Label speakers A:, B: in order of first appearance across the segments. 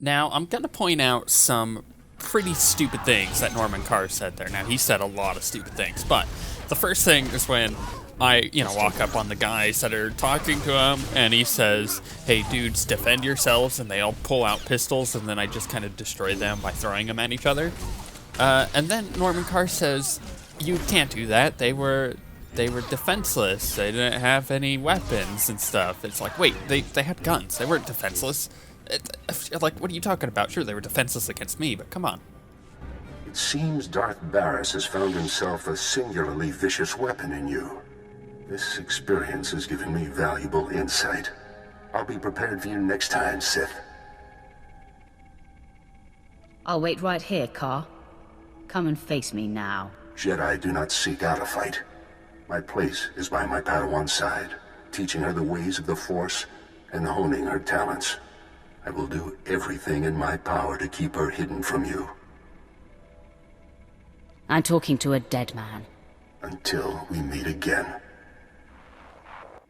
A: Now, I'm going to point out some pretty stupid things that Norman Carr said there. Now, he said a lot of stupid things, but the first thing is when I, walk up on the guys that are talking to him, and he says, "Hey, dudes, defend yourselves," and they all pull out pistols, and then I just kind of destroy them by throwing them at each other. And then Norman Carr says, "You can't do that. They were defenseless. They didn't have any weapons and stuff." It's like, wait, they had guns. They weren't defenseless. Like, what are you talking about? Sure, they were defenseless against me, but come on.
B: It seems Darth Barris has found himself a singularly vicious weapon in you. This experience has given me valuable insight. I'll be prepared for you next time, Sith.
C: I'll wait right here, Carr. Come and face me now.
B: Jedi do not seek out a fight. My place is by my Padawan's side, teaching her the ways of the Force and honing her talents. I will do everything in my power to keep her hidden from you.
C: I'm talking to a dead man.
B: Until we meet again.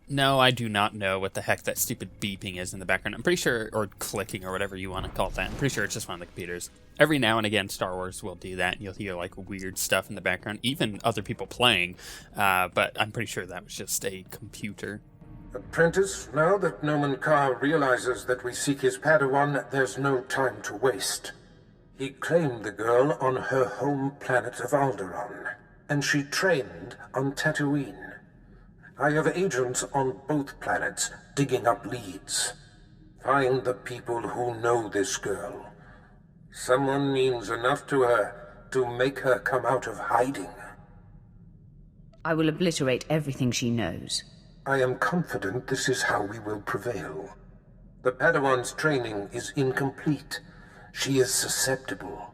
A: No, I do not know what the heck that stupid beeping is in the background. I'm pretty sure, or clicking, or whatever you want to call that. I'm pretty sure it's just one of the computers. Every now and again, Star Wars will do that, and you'll hear, like, weird stuff in the background, even other people playing, but I'm pretty sure that was just a computer.
D: Apprentice, now that Norman Carr realizes that we seek his Padawan, there's no time to waste. He claimed the girl on her home planet of Alderaan, and she trained on Tatooine. I have agents on both planets digging up leads. Find the people who know this girl. Someone means enough to her to make her come out of hiding.
C: I will obliterate everything she knows.
D: I am confident this is how we will prevail. The Padawan's training is incomplete. She is susceptible.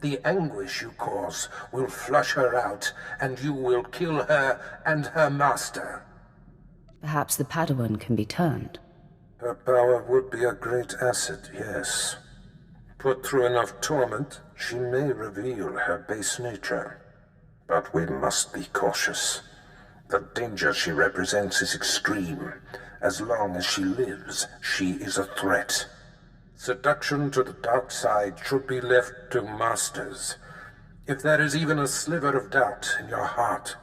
D: The anguish you cause will flush her out, and you will kill her and her master.
C: Perhaps the Padawan can be turned.
D: Her power would be a great asset, yes. Put through enough torment, she may reveal her base nature. But we must be cautious. The danger she represents is extreme. As long as she lives, she is a threat. Seduction to the dark side should be left to masters. If there is even a sliver of doubt in your heart,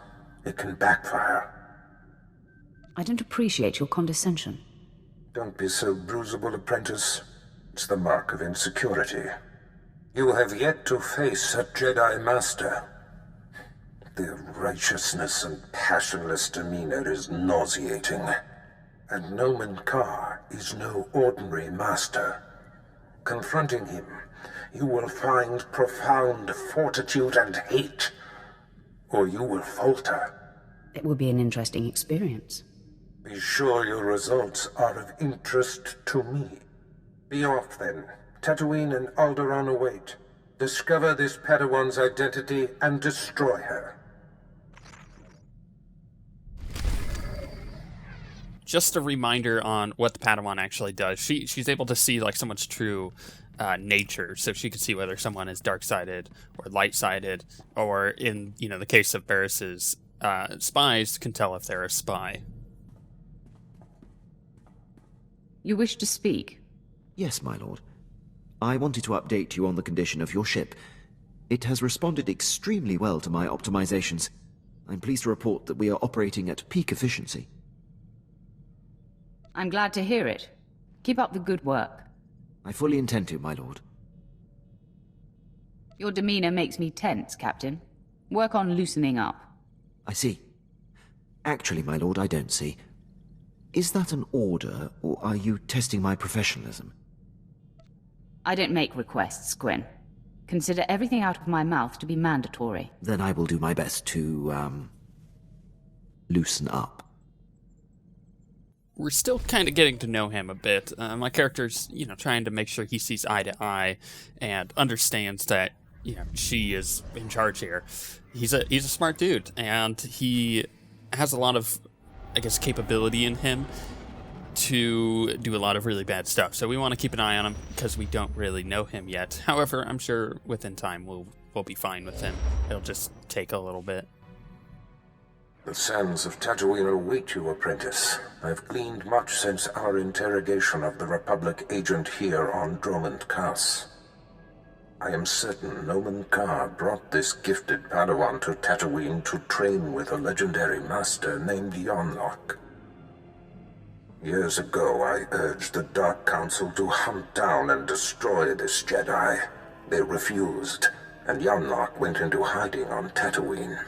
D: it can backfire.
C: I don't appreciate your condescension.
D: Don't be so bruisable, apprentice. It's the mark of insecurity. You have yet to face a Jedi Master. Their righteousness and passionless demeanor is nauseating. And Norman Carr is no ordinary master. Confronting him, you will find profound fortitude and hate, or you will falter.
C: It will be an interesting experience.
D: Be sure your results are of interest to me. Be off then. Tatooine and Alderaan await. Discover this Padawan's identity and destroy her.
A: Just a reminder on what the Padawan actually does. She's able to see, like, someone's true nature, so she can see whether someone is dark-sided or light-sided, or in, the case of Barris's spies, can tell if they're a spy.
C: You wish to speak?
E: Yes, my lord. I wanted to update you on the condition of your ship. It has responded extremely well to my optimizations. I'm pleased to report that we are operating at peak efficiency.
C: I'm glad to hear it. Keep up the good work.
E: I fully intend to, my lord.
C: Your demeanor makes me tense, Captain. Work on loosening up.
E: I see. Actually, my lord, I don't see. Is that an order, or are you testing my professionalism?
C: I don't make requests, Gwyn. Consider everything out of my mouth to be mandatory.
E: Then I will do my best to, loosen up.
A: We're still kind of getting to know him a bit. My character's, trying to make sure he sees eye to eye and understands that, she is in charge here. He's a smart dude, and he has a lot of, capability in him to do a lot of really bad stuff. So we want to keep an eye on him because we don't really know him yet. However, I'm sure within time we'll be fine with him. It'll just take a little bit.
D: The sands of Tatooine await you, apprentice. I've gleaned much since our interrogation of the Republic agent here on Dromund Kaas. I am certain Nomen Karr brought this gifted Padawan to Tatooine to train with a legendary master named Yonlock. Years ago, I urged the Dark Council to hunt down and destroy this Jedi. They refused, and Yonlock went into hiding on Tatooine.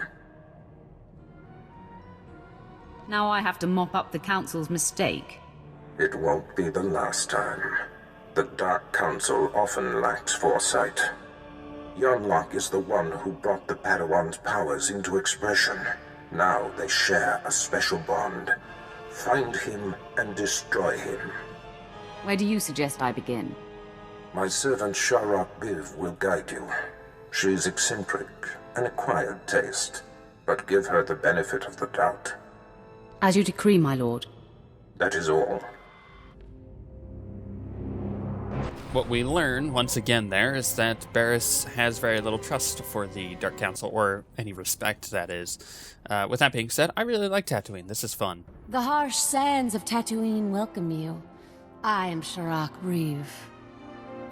C: Now I have to mop up the Council's mistake.
D: It won't be the last time. The Dark Council often lacks foresight. Yonlock is the one who brought the Padawan's powers into expression. Now they share a special bond. Find him and destroy him.
C: Where do you suggest I begin?
D: My servant Sharok Biv will guide you. She's eccentric, an acquired taste, but give her the benefit of the doubt.
C: As you decree, my lord.
D: That is all.
A: What we learn, once again there, is that Barriss has very little trust for the Dark Council, or any respect, that is. With that being said, I really like Tatooine. This is fun.
F: The harsh sands of Tatooine welcome you. I am Sharok Reeve.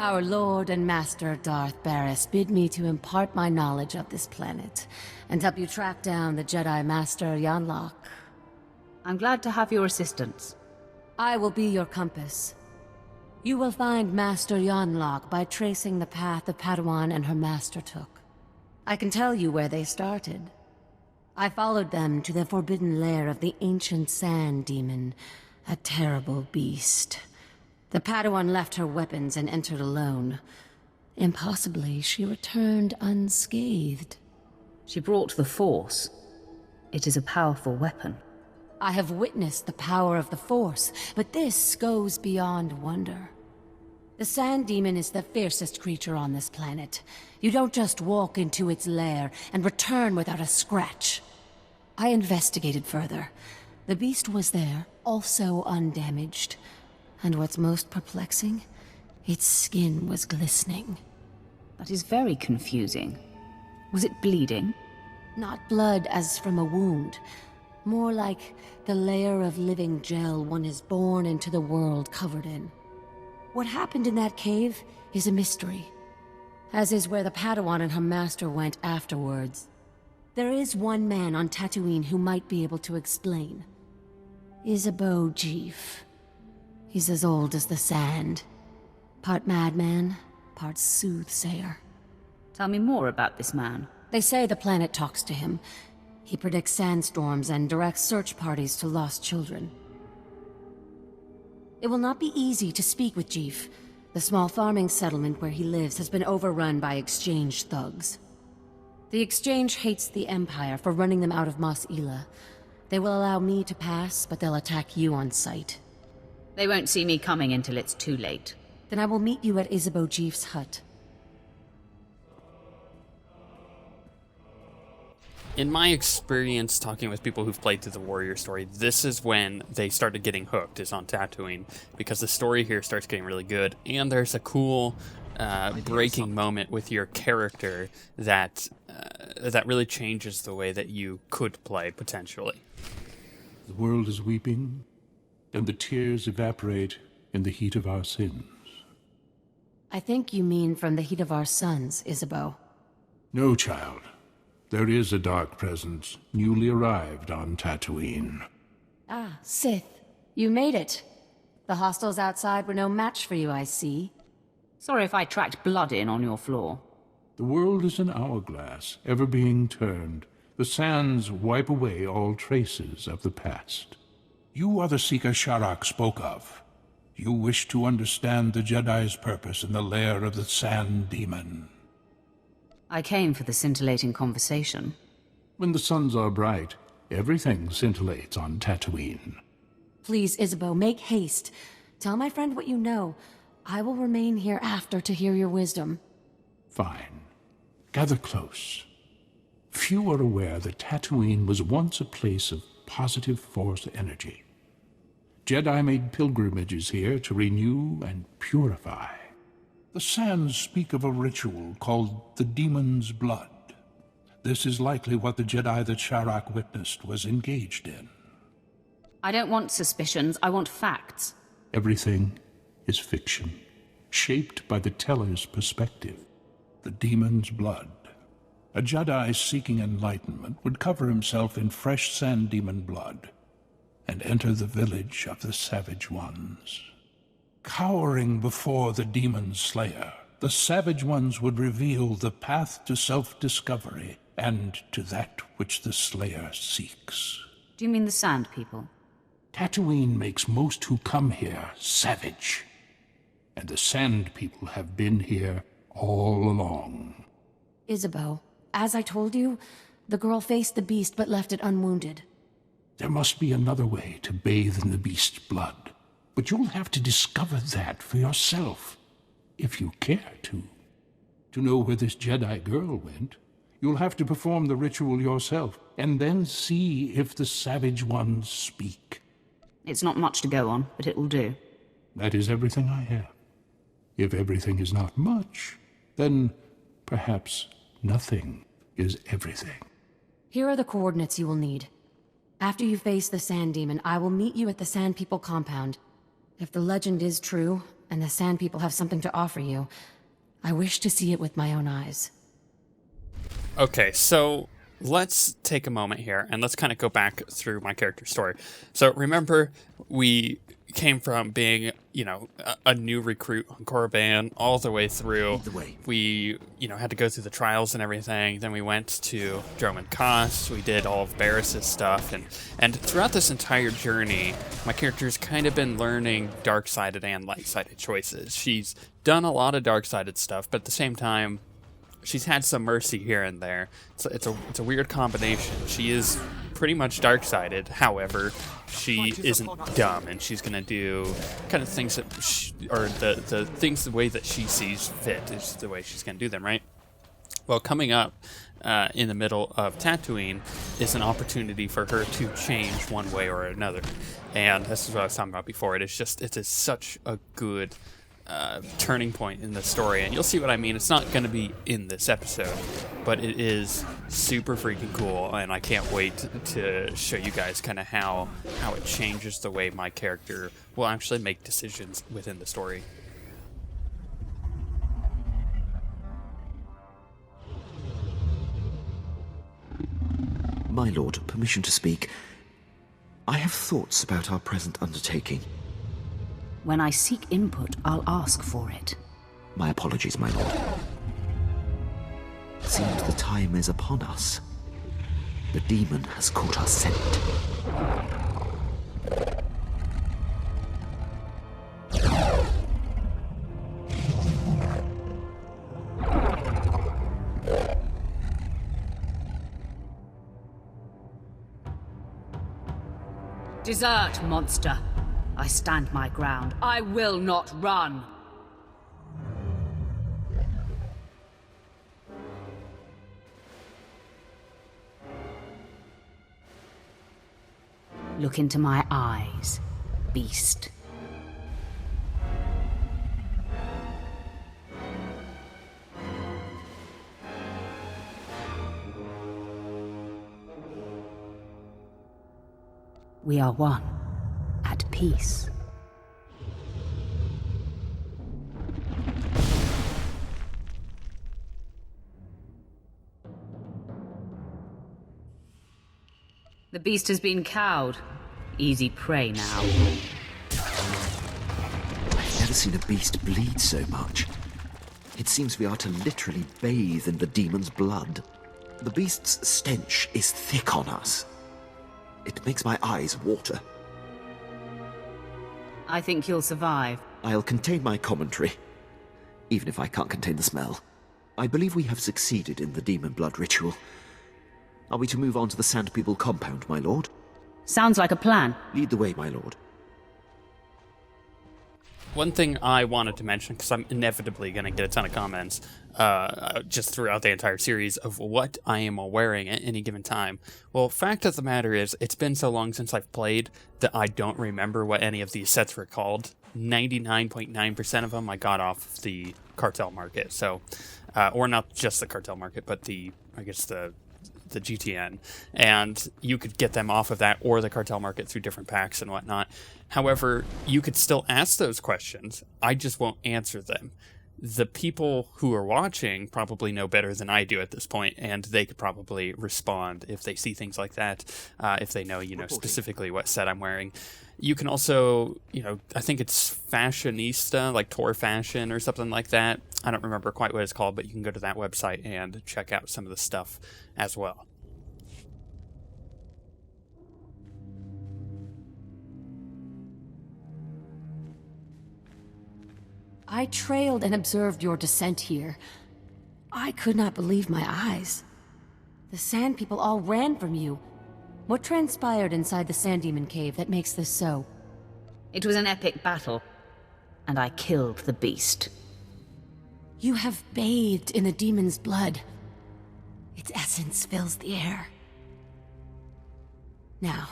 F: Our Lord and Master Darth Barriss bid me to impart my knowledge of this planet, and help you track down the Jedi Master Yonlock.
C: I'm glad to have your assistance.
F: I will be your compass. You will find Master Yonlock by tracing the path the Padawan and her master took. I can tell you where they started. I followed them to the forbidden lair of the ancient sand demon, a terrible beast. The Padawan left her weapons and entered alone. Impossibly, she returned unscathed.
C: She brought the Force. It is a powerful weapon.
F: I have witnessed the power of the Force, but this goes beyond wonder. The Sand Demon is the fiercest creature on this planet. You don't just walk into its lair and return without a scratch. I investigated further. The beast was there, also undamaged. And what's most perplexing? Its skin was glistening.
C: That is very confusing. Was it bleeding?
F: Not blood as from a wound. More like the layer of living gel one is born into the world covered in. What happened in that cave is a mystery, as is where the Padawan and her master went afterwards. There is one man on Tatooine who might be able to explain. OSWguild. He's as old as the sand. Part madman, part soothsayer.
C: Tell me more about this man.
F: They say the planet talks to him. He predicts sandstorms and directs search parties to lost children. It will not be easy to speak with Jeef. The small farming settlement where he lives has been overrun by Exchange thugs. The Exchange hates the Empire for running them out of Mos Ela. They will allow me to pass, but they'll attack you on sight.
C: They won't see me coming until it's too late.
F: Then I will meet you at OSWguild's hut.
A: In my experience talking with people who've played through the Warrior story, this is when they started getting hooked, is on Tatooine, because the story here starts getting really good, and there's a cool breaking moment with your character that that really changes the way that you could play, potentially.
G: The world is weeping, and the tears evaporate in the heat of our sins.
F: I think you mean from the heat of our suns, Isabeau.
G: No, child. There is a dark presence newly arrived on Tatooine.
F: Ah, Sith. You made it. The hostels outside were no match for you, I see.
C: Sorry if I tracked blood in on your floor.
G: The world is an hourglass, ever being turned. The sands wipe away all traces of the past. You are the seeker Sharok spoke of. You wish to understand the Jedi's purpose in the lair of the Sand Demon.
C: I came for the scintillating conversation.
G: When the suns are bright, everything scintillates on Tatooine.
F: Please, Isabeau, make haste. Tell my friend what you know. I will remain here after to hear your wisdom.
G: Fine. Gather close. Few are aware that Tatooine was once a place of positive Force energy. Jedi made pilgrimages here to renew and purify. The sands speak of a ritual called the Demon's Blood. This is likely what the Jedi that Sharak witnessed was engaged in.
C: I don't want suspicions, I want facts.
G: Everything is fiction, shaped by the teller's perspective. The demon's blood. A Jedi seeking enlightenment would cover himself in fresh sand demon blood and enter the village of the Savage Ones. Cowering before the demon slayer, the Savage Ones would reveal the path to self-discovery and to that which the slayer seeks.
C: Do you mean the Sand People?
G: Tatooine makes most who come here savage, and the Sand People have been here all along.
F: Isabeau, as I told you, the girl faced the beast but left it unwounded.
G: There must be another way to bathe in the beast's blood, but you'll have to discover that for yourself, if you care to. To know where this Jedi girl went, you'll have to perform the ritual yourself, and then see if the Savage Ones speak.
C: It's not much to go on, but it will do.
G: That is everything I have. If everything is not much, then perhaps nothing is everything.
F: Here are the coordinates you will need. After you face the Sand Demon, I will meet you at the Sand People compound. If the legend is true, and the Sand People have something to offer you, I wish to see it with my own eyes.
A: Okay, so let's take a moment here and let's kind of go back through my character story. So remember, we came from being, a new recruit on Korriban all the way through.
E: Lead the way.
A: We, had to go through the trials and everything. Then we went to Droman Kos. We did all of Barris's stuff. And throughout this entire journey, my character's kind of been learning dark-sided and light-sided choices. She's done a lot of dark-sided stuff, but at the same time, she's had some mercy here and there. It's a weird combination. She is pretty much dark-sided. However, she isn't dumb, and she's gonna do kind of things that the things the way that she sees fit is the way she's gonna do them, right? Well, coming up in the middle of Tatooine is an opportunity for her to change one way or another, and this is what I was talking about before. It's such a good turning point in the story, and you'll see what I mean. It's not going to be in this episode, but it is super freaking cool, and I can't wait to show you guys kind of how it changes the way my character will actually make decisions within the story.
E: My lord, permission to speak. I have thoughts about our present undertaking.
C: When I seek input, I'll ask for it.
E: My apologies, my lord. It seems the time is upon us. The demon has caught our scent.
C: Desert, monster. I stand my ground. I will not run. Look into my eyes, beast. We are one, at peace. The beast has been cowed. Easy prey now.
E: I've never seen a beast bleed so much. It seems we are to literally bathe in the demon's blood. The beast's stench is thick on us. It makes my eyes water.
C: I think you'll survive.
E: I'll contain my commentary, even if I can't contain the smell. I believe we have succeeded in the demon blood ritual. Are we to move on to the Sand People compound, my lord?
C: Sounds like a plan.
E: Lead the way, my lord.
A: One thing I wanted to mention, because I'm inevitably going to get a ton of comments just throughout the entire series of what I am wearing at any given time. Well, fact of the matter is, it's been so long since I've played that I don't remember what any of these sets were called. 99.9% of them I got off the cartel market. So, or not just the cartel market, but the the GTN, and you could get them off of that or the cartel market through different packs and whatnot. However, you could still ask those questions. I just won't answer them. The people who are watching probably know better than I do at this point, and they could probably respond if they see things like that, if they know, specifically what set I'm wearing. You can also, I think it's Fashionista, like Tour Fashion or something like that. I don't remember quite what it's called, but you can go to that website and check out some of the stuff as well.
F: I trailed and observed your descent here. I could not believe my eyes. The Sand People all ran from you. What transpired inside the Sand Demon Cave that makes this so?
C: It was an epic battle, and I killed the beast.
F: You have bathed in the demon's blood. Its essence fills the air. Now,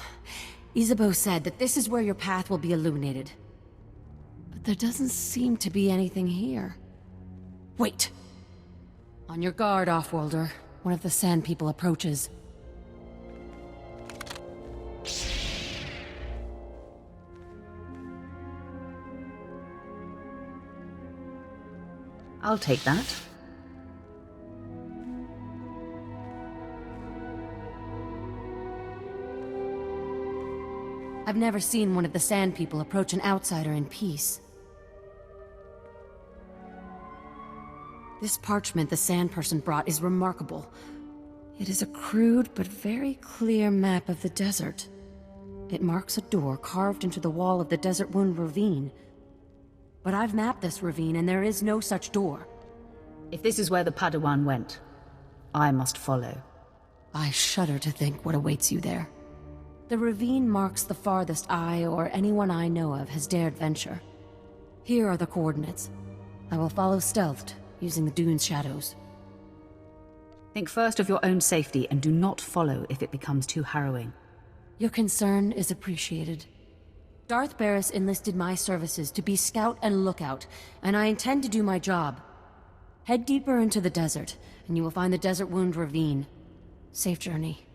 F: Isabeau said that this is where your path will be illuminated. But there doesn't seem to be anything here. Wait! On your guard, Offworlder. One of the Sand People approaches.
C: I'll take that.
F: I've never seen one of the Sand People approach an outsider in peace. This parchment the Sand Person brought is remarkable. It is a crude but very clear map of the desert. It marks a door carved into the wall of the Desert Wound Ravine. But I've mapped this ravine and there is no such door.
C: If this is where the Padawan went, I must follow.
F: I shudder to think what awaits you there. The ravine marks the farthest I or anyone I know of has dared venture. Here are the coordinates. I will follow stealthed, using the dune's shadows.
C: Think first of your own safety and do not follow if it becomes too harrowing.
F: Your concern is appreciated. Darth Barris enlisted my services to be scout and lookout, and I intend to do my job. Head deeper into the desert, and you will find the Desert Wound Ravine. Safe journey.